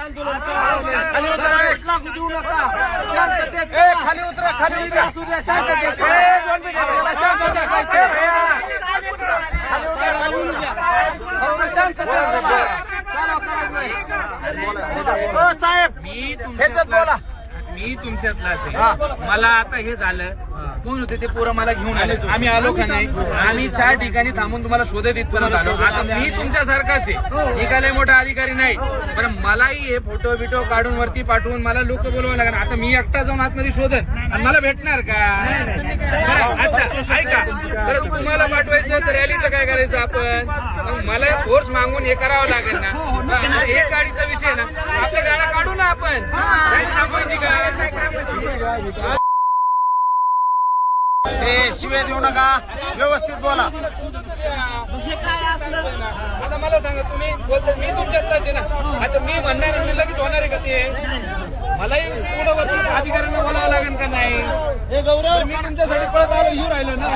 आंदोलन खाली उतरा, लागू देऊ नका. खाली उतरा, खाली उतरा. असू द्या, शांततेत. आपल्याला शांतता खायची. खाली उतरा, खाली उतरा. फक्त शांततेत चला. चला, करायचं नाही. साहेब ह्याच्यात बोला. मी तुमच्यातलाच आहे. मला आता हे झालं, कोण होते ते पोरं मला घेऊन आले, आम्ही आलो का नाही. आम्ही 4 ठिकाणी थांबून तुम्हाला शोधत इथपर्यंत आलो. आता मी तुमच्यासारखाच आहे, मी काय मोठा अधिकारी नाही, पण मलाही हे फोटो बिटो काढून वरती पाठवून मला लोक बोलवावं लागणार. आता मी एकटा जाऊन आतमध्ये शोधन आणि मला भेटणार का? अच्छा ऐका, तर तुम्हाला पाठवायचं तर रॅलीचं काय करायचं आपण? मग मला फोर्स मागून हे करावं लागेल ना. एक गाडीचा विषय ना, आपल्या गाड्या काढू ना आपण, रॅली थांबवायची का? शिवाय देऊ नका, व्यवस्थित बोला. आता मला सांगा, तुम्ही बोलता मी तुमच्यातलाच आहे ना. आता मी म्हणणार मी लगेच होणार आहे का ते? मलाही पुढं वरती अधिकाऱ्यांना बोलावं लागेल का नाही? मी तुमच्यासाठी पळत आलो, येऊ राहिलो ना.